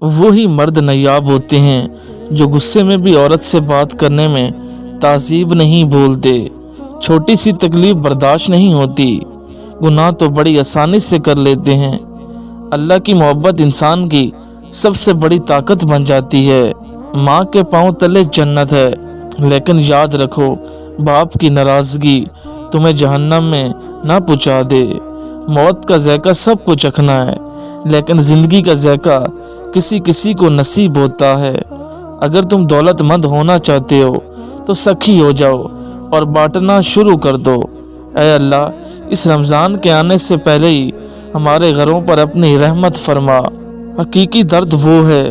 वही मर्द नायाब होते हैं जो गुस्से में भी औरत से बात करने में ताज़ीब नहीं भूलते। छोटी सी तकलीफ बर्दाश्त नहीं होती, गुनाह तो बड़ी आसानी से कर लेते हैं। अल्लाह की मोहब्बत इंसान की सबसे बड़ी ताकत बन जाती है। माँ के पाँव तले जन्नत है, लेकिन याद रखो बाप की नाराज़गी तुम्हें जहन्नम में ना पहुँचा दे। मौत का ज़ायका सबको चखना है, लेकिन ज़िंदगी का ज़ायका किसी किसी को नसीब होता है। अगर तुम दौलतमंद होना चाहते हो तो सखी हो जाओ और बांटना शुरू कर दो। ऐ अल्लाह, इस रमज़ान के आने से पहले ही हमारे घरों पर अपनी रहमत फरमा। हकीकी दर्द वो है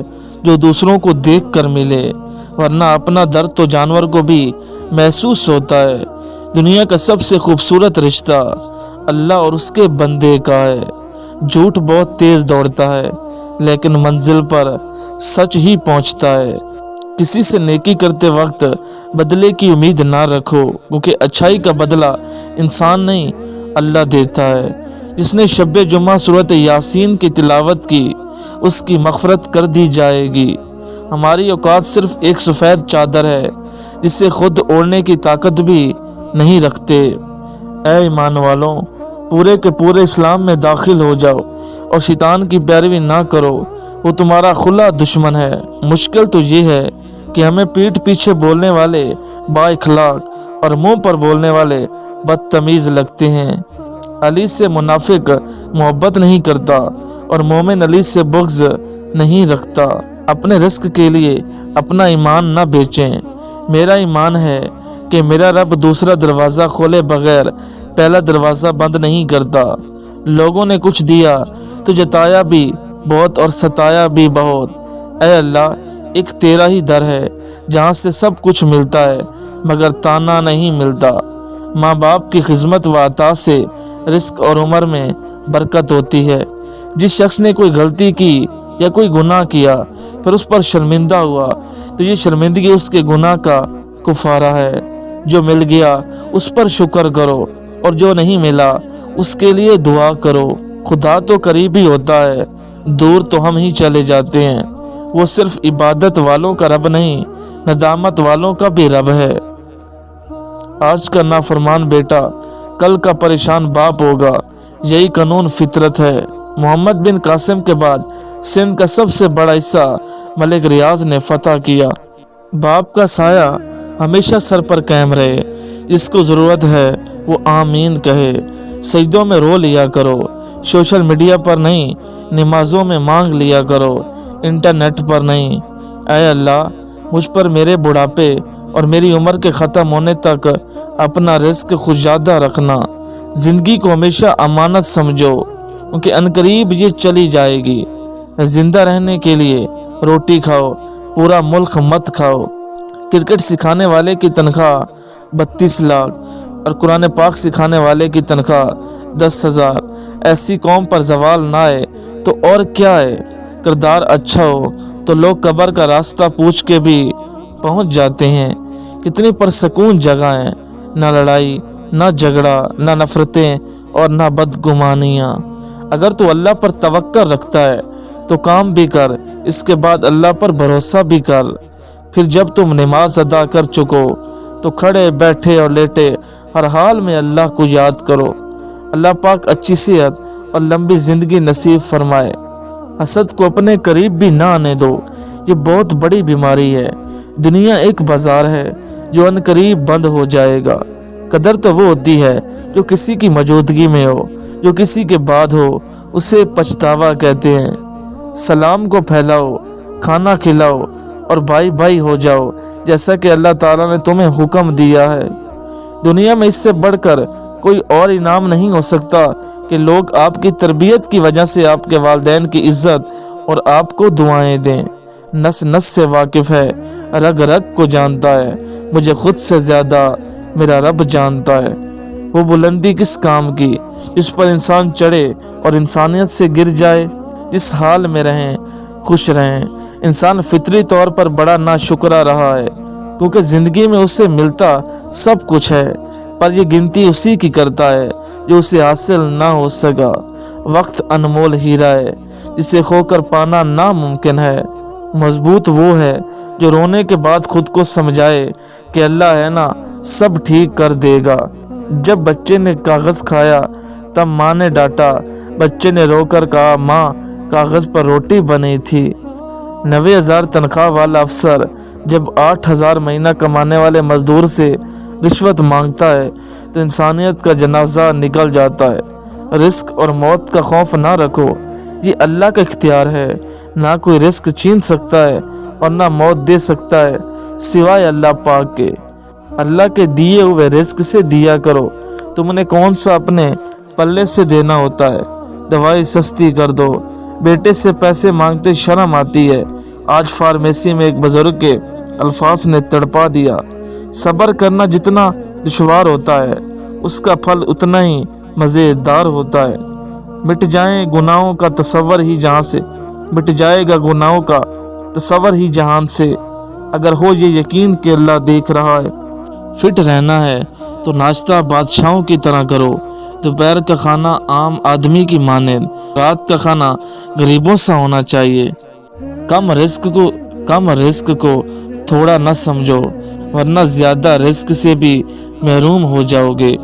जो दूसरों को देख कर मिले, वरना अपना दर्द तो जानवर को भी महसूस होता है। दुनिया का सबसे खूबसूरत रिश्ता अल्लाह और उसके बंदे का है। झूठ बहुत तेज दौड़ता है, लेकिन मंजिल पर सच ही पहुंचता है। किसी से नेकी करते वक्त बदले की उम्मीद ना रखो, क्योंकि अच्छाई का बदला इंसान नहीं अल्लाह देता है। जिसने शब्बे जुम्मा सूरत यासीन की तिलावत की, उसकी मग़फ़िरत कर दी जाएगी। हमारी औकात सिर्फ एक सफ़ेद चादर है, जिसे खुद ओढ़ने की ताकत भी नहीं रखते। ऐ ईमान वालों, पूरे के पूरे इस्लाम में दाखिल हो जाओ और शैतान की पैरवी ना करो, वो तुम्हारा खुला दुश्मन है। मुश्किल तो ये है कि हमें पीठ पीछे बोलने वाले बाइखलाक और मुंह पर बोलने वाले बदतमीज़ लगते हैं। अली से मुनाफिक मोहब्बत नहीं करता और मोमिन अली से बुग़्ज़ नहीं रखता। अपने रिस्क के लिए अपना ईमान न बेचें। मेरा ईमान है कि मेरा रब दूसरा दरवाज़ा खोले बगैर पहला दरवाज़ा बंद नहीं करता। लोगों ने कुछ दिया तो जताया भी बहुत और सताया भी बहुत। ऐ अल्लाह, एक तेरा ही दर है जहाँ से सब कुछ मिलता है, मगर ताना नहीं मिलता। माँ बाप की खिदमत व अता से रिस्क और उम्र में बरकत होती है। जिस शख्स ने कोई गलती की या कोई गुनाह किया फिर उस पर शर्मिंदा हुआ, तो ये शर्मिंदगी उसके गुनाह का कुफारा है। जो मिल गया उस पर शुक्र करो, और जो नहीं मिला उसके लिए दुआ करो। खुदा तो करीब ही होता है, दूर तो हम ही चले जाते हैं। वो सिर्फ इबादत वालों का रब नहीं, नदामत वालों का भी रब है। आज का नाफरमान बेटा कल का परेशान बाप होगा, यही कानून फितरत है। मोहम्मद बिन कासिम के बाद सिंध का सबसे बड़ा हिस्सा मलिक रियाज ने फतह किया। बाप का साया हमेशा सर पर कायम रहे। जिसको ज़रूरत है वो आमीन कहे। सजदों में रो लिया करो, सोशल मीडिया पर नहीं नमाजों में मांग लिया करो, इंटरनेट पर नहीं। ऐ अल्लाह, मुझ पर मेरे बुढ़ापे और मेरी उम्र के ख़त्म होने तक अपना रिस्क खुजादा रखना। ज़िंदगी को हमेशा अमानत समझो, क्योंकि अनकरीब ये चली जाएगी। ज़िंदा रहने के लिए रोटी खाओ, पूरा मुल्क मत खाओ। क्रिकेट सिखाने वाले की तनख्वाह 32 लाख और कुरान पाक सिखाने वाले की तनख्वाह 10,000। ऐसी कौम पर जवाल ना आए तो और क्या है। किरदार अच्छा हो तो लोग कब्र का रास्ता पूछ के भी पहुंच जाते हैं। कितनी परसकून जगह है, ना लड़ाई, ना झगड़ा, ना नफरतें और ना बदगुमानियाँ। अगर तू अल्लाह पर तवक्कल रखता है तो काम भी कर, इसके बाद अल्लाह पर भरोसा भी कर। फिर जब तुम नमाज अदा कर चुको तो खड़े बैठे और लेटे हर हाल में अल्लाह को याद करो। अल्लाह पाक अच्छी सेहत और लंबी ज़िंदगी नसीब फरमाए। हसद को अपने करीब भी ना आने दो, ये बहुत बड़ी बीमारी है। दुनिया एक बाजार है जो अनकरीब बंद हो जाएगा। कदर तो वो होती है जो किसी की मौजूदगी में हो, जो किसी के बाद हो उसे पछतावा कहते हैं। सलाम को फैलाओ, खाना खिलाओ और भाई भाई हो जाओ, जैसा कि अल्लाह ताला ने तुम्हें हुक्म दिया है। दुनिया में इससे बढ़कर कोई और इनाम नहीं हो सकता कि लोग आपकी तरबियत की वजह से आपके वालिदैन की इज्जत और आपको दुआएं दें। नस नस से वाकिफ़ है, रग रग को जानता है, मुझे खुद से ज़्यादा मेरा रब जानता है। वो बुलंदी किस काम की जिस पर इंसान चढ़े और इंसानियत से गिर जाए। जिस हाल में रहें खुश रहें। इंसान फितरी तौर पर बड़ा नाशुक्रा रहा है, क्योंकि ज़िंदगी में उससे मिलता सब कुछ है, पर यह गिनती उसी की करता है जो उसे हासिल ना हो सका। वक्त अनमोल हीरा है जिसे खोकर पाना नामुमकिन है। मजबूत वो है जो रोने के बाद खुद को समझाए कि अल्लाह है ना, सब ठीक कर देगा। जब बच्चे ने कागज खाया तब माँ ने डांटा। बच्चे ने रोकर कहा, माँ कागज पर रोटी बनी थी। 90,000 तनख्वाह वाला अफसर जब 8,000 महीना कमाने वाले मजदूर से रिश्वत मांगता है तो इंसानियत का जनाजा निकल जाता है। रिस्क और मौत का खौफ ना रखो, ये अल्लाह का इख्तियार है। ना कोई रिस्क छीन सकता है और ना मौत दे सकता है सिवाय अल्लाह पाक के। अल्लाह के दिए हुए रिस्क से दिया करो, तुमने कौन सा अपने पल्ले से देना होता है। दवाई सस्ती कर दो, बेटे से पैसे मांगते शर्म आती है। आज फार्मेसी में एक बुजुर्ग के अल्फाज ने तड़पा दिया। सब्र करना जितना दुश्वार होता है उसका फल उतना ही मज़ेदार होता है। मिट जाए गुनाहों का तसव्वुर ही जहां से, मिट जाएगा गुनाहों का तसव्वुर ही जहान से। अगर हो ये यकीन कि अल्लाह देख रहा है। फिट रहना है तो नाश्ता बादशाहों की तरह करो, दोपहर का खाना आम आदमी की मानें, रात का खाना गरीबों सा होना चाहिए। कम रिस्क को थोड़ा न समझो, वरना ज्यादा रिस्क से भी महरूम हो जाओगे।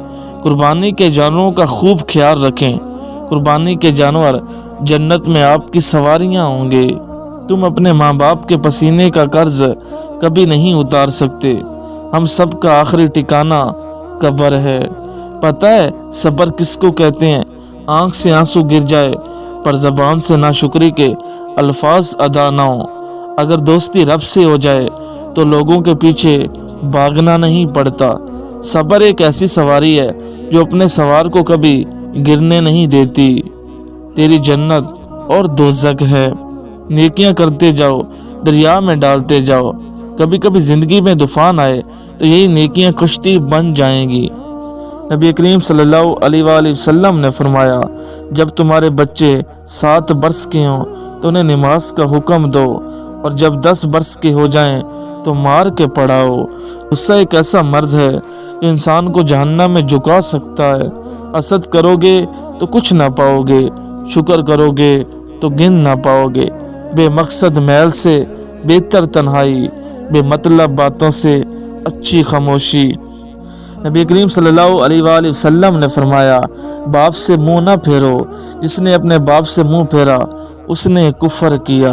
कुर्बानी के जानवरों का खूब ख्याल रखें, कुर्बानी के जानवर जन्नत में आपकी सवारियां होंगे। तुम अपने माँ बाप के पसीने का कर्ज कभी नहीं उतार सकते। हम सब का आखिरी ठिकाना कब्र है। पता है सब्र किसको कहते हैं? आंख से आंसू गिर जाए पर जबान से नाशुक्री के अल्फाज अदा ना हो। अगर दोस्ती रब से हो जाए तो लोगों के पीछे भागना नहीं पड़ता। सब्र एक ऐसी सवारी है जो अपने सवार को कभी गिरने नहीं देती। तेरी जन्नत और दोज़ख है। नेकियां करते जाओ, दरिया में डालते जाओ। कभी कभी जिंदगी में तूफान आए तो यही नेकियां कश्ती बन जाएंगी। नबी करीम सल्लल्लाहु अलैहि वसल्लम ने फरमाया, जब तुम्हारे बच्चे 7 बरस के हों तो उन्हें नमाज का हुक्म दो, और जब 10 बरस के हो जाएं तो मार के पढ़ाओ। गुस्सा एक ऐसा मर्ज है जो इंसान को जहन्नम में झुका सकता है। हसद करोगे तो कुछ ना पाओगे, शुक्र करोगे तो गिन ना पाओगे। बेमकसद मैल से बेहतर तन्हाई, बेमतलब बातों से अच्छी खामोशी। नबी करीम सल्लल्लाहु अलैहि वसल्लम ने फरमाया, बाप से मुंह ना फेरो, जिसने अपने बाप से मुंह फेरा उसने कुफर किया।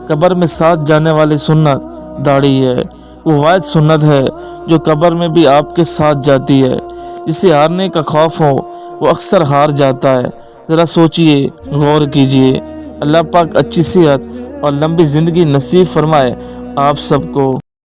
कब्र में साथ जाने वाली सुन्नत दाढ़ी है। वो वाहिद सुन्नत है जो कब्र में भी आपके साथ जाती है। जिसे हारने का खौफ हो वो अक्सर हार जाता है। ज़रा सोचिए, गौर कीजिए। अल्लाह पाक अच्छी सेहत और लंबी ज़िंदगी नसीब फरमाए आप सबको।